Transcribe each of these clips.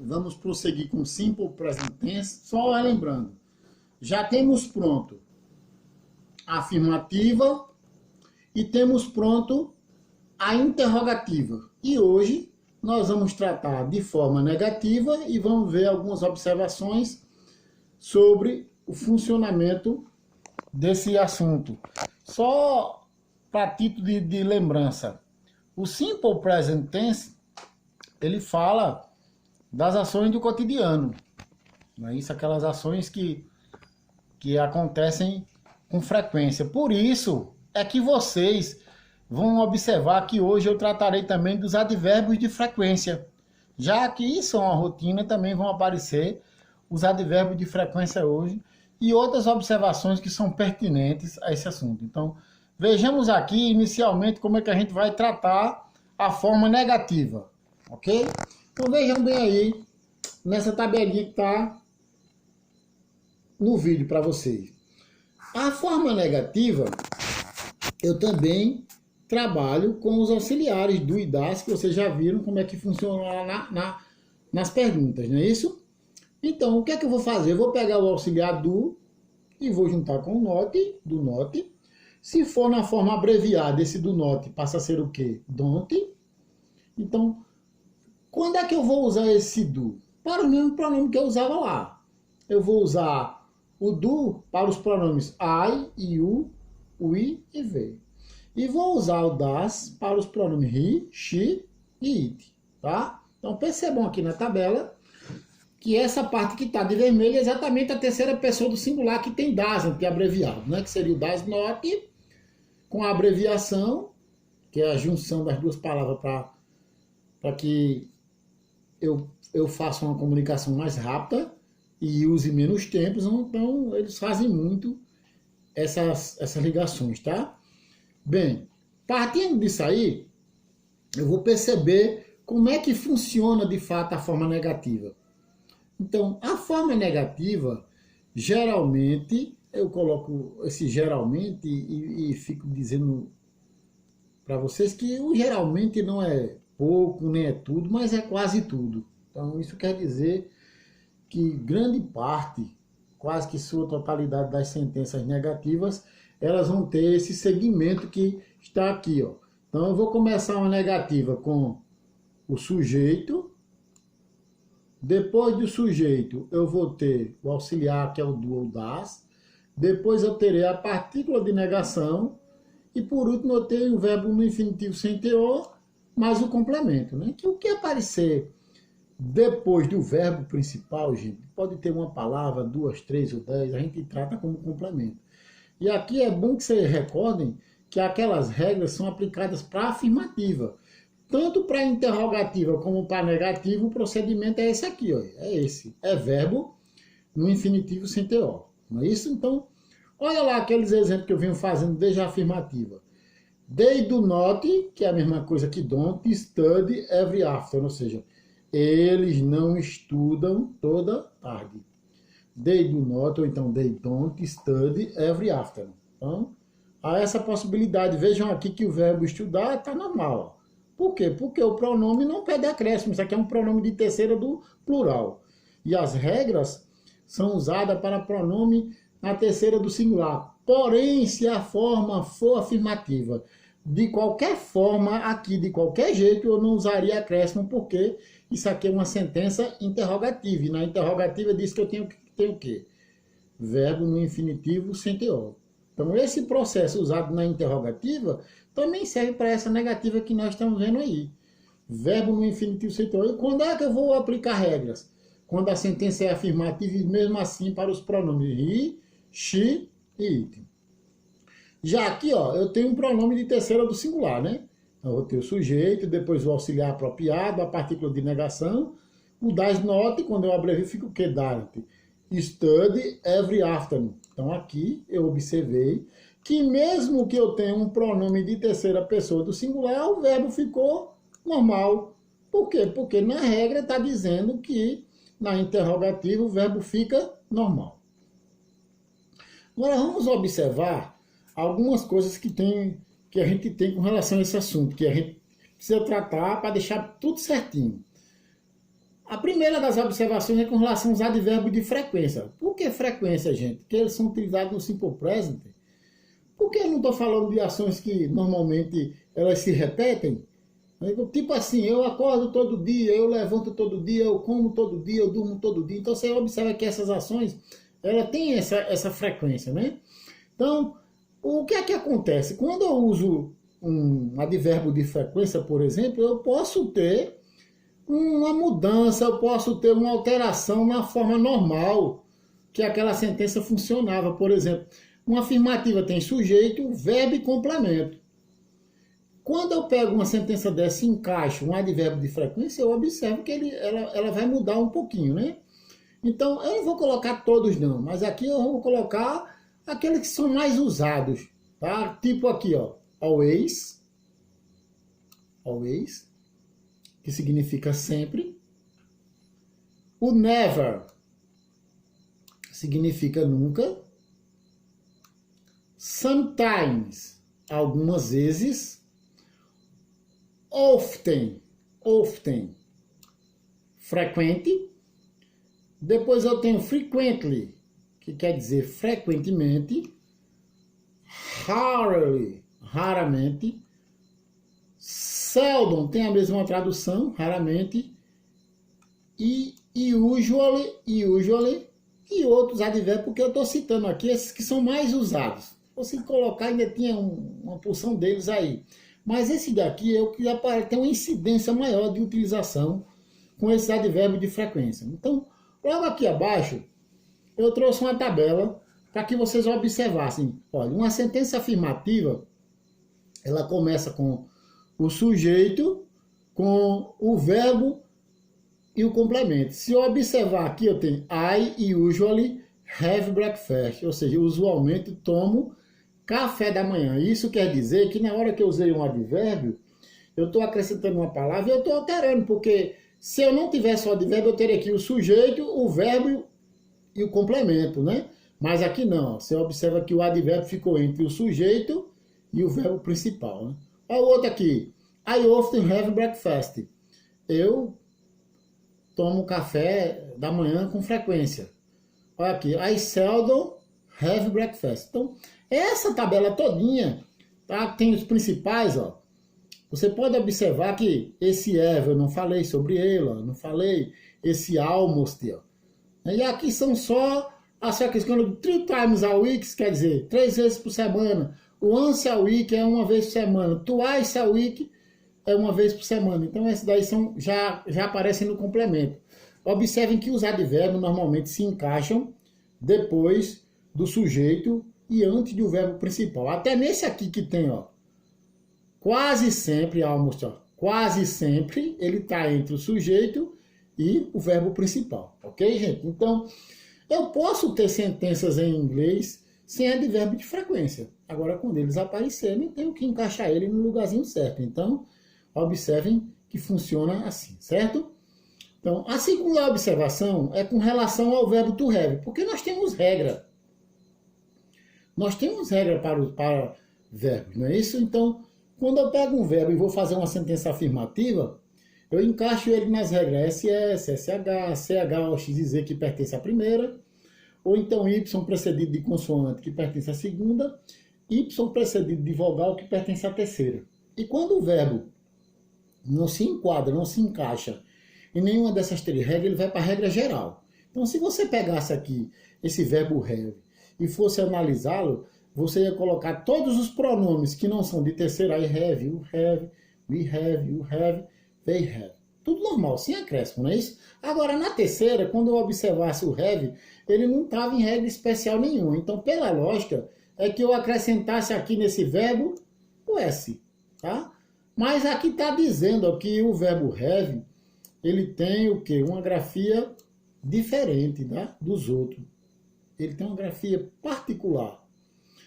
Vamos prosseguir com Simple Present Tense. Só lembrando, já temos pronto a afirmativa e temos pronto a interrogativa. E hoje nós vamos tratar de forma negativa e vamos ver algumas observações sobre o funcionamento desse assunto. Só para título de lembrança, o Simple Present Tense, ele fala das ações do cotidiano. Não é isso? Aquelas ações que acontecem com frequência. Por isso é que vocês vão observar que hoje eu tratarei também dos advérbios de frequência. Já que isso é uma rotina, também vão aparecer os advérbios de frequência hoje e outras observações que são pertinentes a esse assunto. Então, vejamos aqui inicialmente como é que a gente vai tratar a forma negativa, ok? Então vejam bem aí, nessa tabelinha que está no vídeo para vocês. A forma negativa, eu também trabalho com os auxiliares do e das, que vocês já viram como é que funciona lá nas perguntas, não é isso? Então, o que é que eu vou fazer? Eu vou pegar o auxiliar do e vou juntar com o not, do not. Se for na forma abreviada, esse do not passa a ser o quê? Don't. Então, quando é que eu vou usar esse do? Para o mesmo pronome que eu usava lá. Eu vou usar o do para os pronomes I, you, we e we. E vou usar o das para os pronomes he, she e it. Tá? Então, percebam aqui na tabela que essa parte que está de vermelho é exatamente a terceira pessoa do singular que tem das abreviado, né? Que seria o das not, com a abreviação, que é a junção das duas palavras para que eu faça uma comunicação mais rápida e use menos tempos. Então, eles fazem muito essas ligações, tá? Bem, partindo disso aí, eu vou perceber como é que funciona de fato a forma negativa. Então, a forma negativa, geralmente, eu coloco esse geralmente e fico dizendo para vocês que o geralmente não é pouco, nem é tudo, mas é quase tudo. Então, isso quer dizer que grande parte, quase que sua totalidade das sentenças negativas, elas vão ter esse segmento que está aqui, ó. Então, eu vou começar uma negativa com o sujeito. Depois do sujeito, eu vou ter o auxiliar, que é o do ou das. Depois eu terei a partícula de negação. E por último, eu tenho o verbo no infinitivo sem teor, mais o complemento, né? Que o que aparecer depois do verbo principal, gente, pode ter uma palavra, 2, 3 ou 10, a gente trata como complemento. E aqui é bom que vocês recordem que aquelas regras são aplicadas para a afirmativa. Tanto para interrogativa como para negativa, o procedimento é esse aqui, ó, é esse. É verbo no infinitivo sem TO. Não é isso? Então, olha lá aqueles exemplos que eu venho fazendo desde a afirmativa. They do not, que é a mesma coisa que don't, study every afternoon, ou seja, eles não estudam toda tarde. They do not, ou então they don't study every afternoon. Então, há essa possibilidade. Vejam aqui que o verbo estudar está normal, ó. Por quê? Porque o pronome não pede acréscimo. Isso aqui é um pronome de terceira do plural. E as regras são usadas para pronome na terceira do singular. Porém, se a forma for afirmativa, de qualquer forma, aqui, de qualquer jeito, eu não usaria acréscimo, porque isso aqui é uma sentença interrogativa. E na interrogativa diz que eu tenho o quê? Verbo no infinitivo sem TO. Então, esse processo usado na interrogativa também serve para essa negativa que nós estamos vendo aí. Verbo no infinitivo sem TO. E quando é que eu vou aplicar regras? Quando a sentença é afirmativa e mesmo assim para os pronomes he, she e it. Já aqui, ó, eu tenho um pronome de terceira do singular, né? Eu vou ter o sujeito, depois o auxiliar apropriado, a partícula de negação, o das not, quando eu abrevio, fica o que? Dante. Study every afternoon. Então aqui eu observei que mesmo que eu tenha um pronome de terceira pessoa do singular, o verbo ficou normal. Por quê? Porque na regra está dizendo que na interrogativa o verbo fica normal. Agora vamos observar algumas coisas que a gente tem com relação a esse assunto, que a gente precisa tratar para deixar tudo certinho. A primeira das observações é com relação aos advérbios de frequência. Por que frequência, gente? Porque eles são utilizados no simple present. Por que eu não estou falando de ações que normalmente elas se repetem? Tipo assim, eu acordo todo dia, eu levanto todo dia, eu como todo dia, eu durmo todo dia. Então você observa que essas ações, ela tem essa frequência, né? Então, o que é que acontece? Quando eu uso um advérbio de frequência, por exemplo, eu posso ter uma mudança, eu posso ter uma alteração na forma normal que aquela sentença funcionava. Por exemplo, uma afirmativa tem sujeito, verbo e complemento. Quando eu pego uma sentença dessa e encaixo um advérbio de frequência, eu observo que ela vai mudar um pouquinho, né? Então, eu não vou colocar todos não, mas aqui eu vou colocar aqueles que são mais usados, tá? Tipo aqui, ó, always, que significa sempre. O never significa nunca. Sometimes, algumas vezes. Often, frequente. Depois eu tenho frequently, que quer dizer frequentemente. Rarely, raramente. Seldom tem a mesma tradução, raramente. E usually e outros advérbios, porque eu estou citando aqui esses que são mais usados. Se você colocar, ainda tinha uma porção deles aí. Mas esse daqui é o que tem uma incidência maior de utilização com esses advérbios de frequência. Então, logo aqui abaixo, eu trouxe uma tabela para que vocês observassem. Olha, uma sentença afirmativa, ela começa com o sujeito, com o verbo e o complemento. Se eu observar aqui, eu tenho I usually have breakfast, ou seja, usualmente tomo café da manhã. Isso quer dizer que na hora que eu usei um advérbio, eu estou acrescentando uma palavra e eu estou alterando, porque se eu não tivesse o advérbio, eu teria aqui o sujeito, o verbo e o complemento, né? Mas aqui não, você observa que o advérbio ficou entre o sujeito e o verbo principal, né? Olha o outro aqui. I often have breakfast. Eu tomo café da manhã com frequência. Olha aqui. I seldom have breakfast. Então, essa tabela todinha, tá? Tem os principais, ó. Você pode observar que esse have, eu não falei sobre ele, ó. Não falei. Esse almost, ó. E aqui são só as questão 3 times a week, quer dizer, 3 vezes por semana. O once a week é uma vez por semana. Twice a week é uma vez por semana. Então, esses daí já aparecem no complemento. Observem que os advérbios normalmente se encaixam depois do sujeito e antes do verbo principal. Até nesse aqui que tem, ó, quase sempre, almost, ó, quase sempre ele está entre o sujeito e o verbo principal. Ok, gente? Então, eu posso ter sentenças em inglês sem advérbio de frequência. Agora, quando eles aparecerem, eu tenho que encaixar ele no lugarzinho certo. Então, observem que funciona assim, certo? Então, a segunda observação é com relação ao verbo to have, porque nós temos regra. Nós temos regra para verbos, não é isso? Então, quando eu pego um verbo e vou fazer uma sentença afirmativa, eu encaixo ele nas regras SS, SH, CH ou XZ que pertence à primeira, ou então Y precedido de consoante que pertence à segunda, Y precedido de vogal que pertence à terceira. E quando o verbo não se enquadra, não se encaixa em nenhuma dessas 3 regras, ele vai para a regra geral. Então, se você pegasse aqui esse verbo have e fosse analisá-lo, você ia colocar todos os pronomes que não são de terceira, I have, you have, we have, you have, they have. Tudo normal, sem acréscimo, não é isso? Agora, na terceira, quando eu observasse o have, ele não estava em regra especial nenhuma. Então, pela lógica, é que eu acrescentasse aqui nesse verbo o S, tá? Mas aqui está dizendo que o verbo have, ele tem o quê? Uma grafia diferente, né, dos outros. Ele tem uma grafia particular.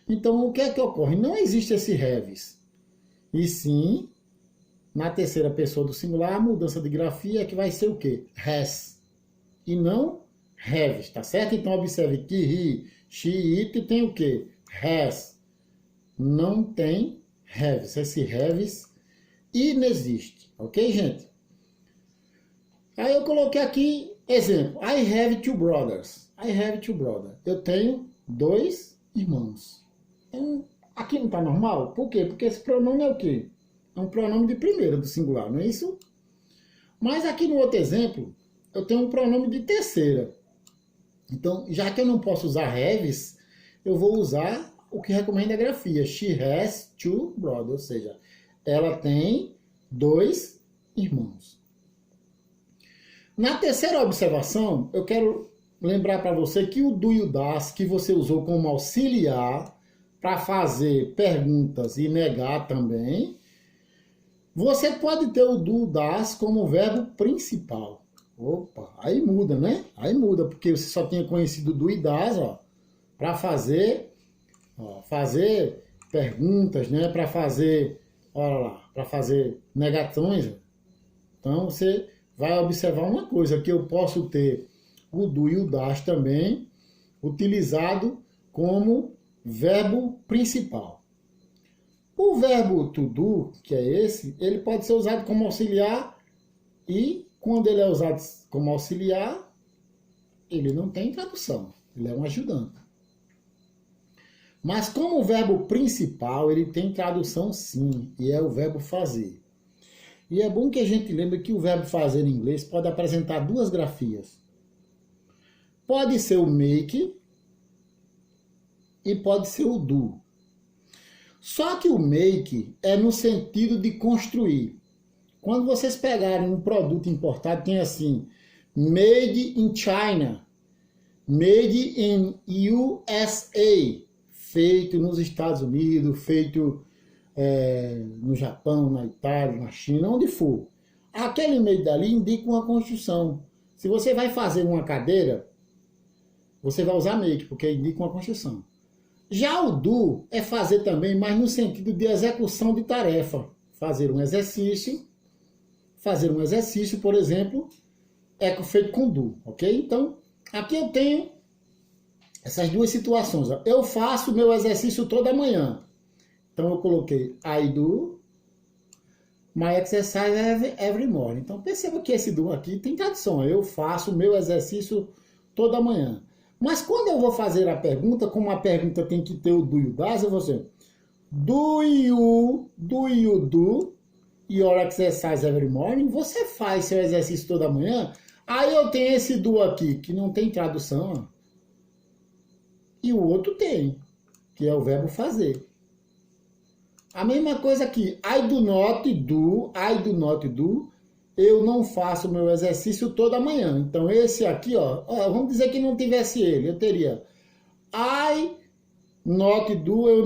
Então, o que é que ocorre? Não existe esse haves. E sim, na terceira pessoa do singular, a mudança de grafia é que vai ser o quê? Has. E não haves, tá certo? Então, observe que he, she, it tem o quê? Has. Não tem haves. Esse haves inexiste. Ok, gente? Aí eu coloquei aqui, exemplo, I have two brothers. I have two brothers. Eu tenho 2 irmãos. Então, aqui não está normal? Por quê? Porque esse pronome é o quê? É um pronome de primeira, do singular, não é isso? Mas aqui no outro exemplo, eu tenho um pronome de terceira. Então, já que eu não posso usar haves, eu vou usar o que recomenda a grafia. She has two brothers, ou seja, ela tem 2 irmãos. Na terceira observação, eu quero lembrar para você que o do e o das, que você usou como auxiliar para fazer perguntas e negar também, você pode ter o do, das como verbo principal. Opa, aí muda, né? Aí muda, porque você só tinha conhecido do e das, ó, para fazer perguntas, né? Para fazer, olha lá, para fazer negações. Então você vai observar uma coisa, que eu posso ter o do e o das também utilizado como verbo principal. O verbo to do, que é esse, ele pode ser usado como auxiliar e quando ele é usado como auxiliar, ele não tem tradução, ele é um ajudante. Mas como verbo principal, ele tem tradução sim, e é o verbo fazer. E é bom que a gente lembre que o verbo fazer em inglês pode apresentar 2 grafias. Pode ser o make e pode ser o do. Só que o make é no sentido de construir. Quando vocês pegarem um produto importado, tem assim, made in China, made in USA, feito nos Estados Unidos, feito no Japão, na Itália, na China, onde for. Aquele made dali indica uma construção. Se você vai fazer uma cadeira, você vai usar make, porque indica uma construção. Já o do é fazer também, mas no sentido de execução de tarefa. Fazer um exercício, por exemplo, é feito com do, ok? Então, aqui eu tenho essas 2 situações. Ó. Eu faço meu exercício toda manhã. Então, eu coloquei I do my exercise every morning. Então, perceba que esse do aqui tem tradução. Eu faço meu exercício toda manhã. Mas quando eu vou fazer a pergunta, como a pergunta tem que ter o do e o das, eu vou dizer do you do your exercise every morning? Você faz seu exercício toda manhã? Aí eu tenho esse do aqui, que não tem tradução. Ó. E o outro tem, que é o verbo fazer. A mesma coisa aqui, I do not do, eu não faço meu exercício toda manhã. Então esse aqui, ó, vamos dizer que não tivesse ele, eu teria I not do, eu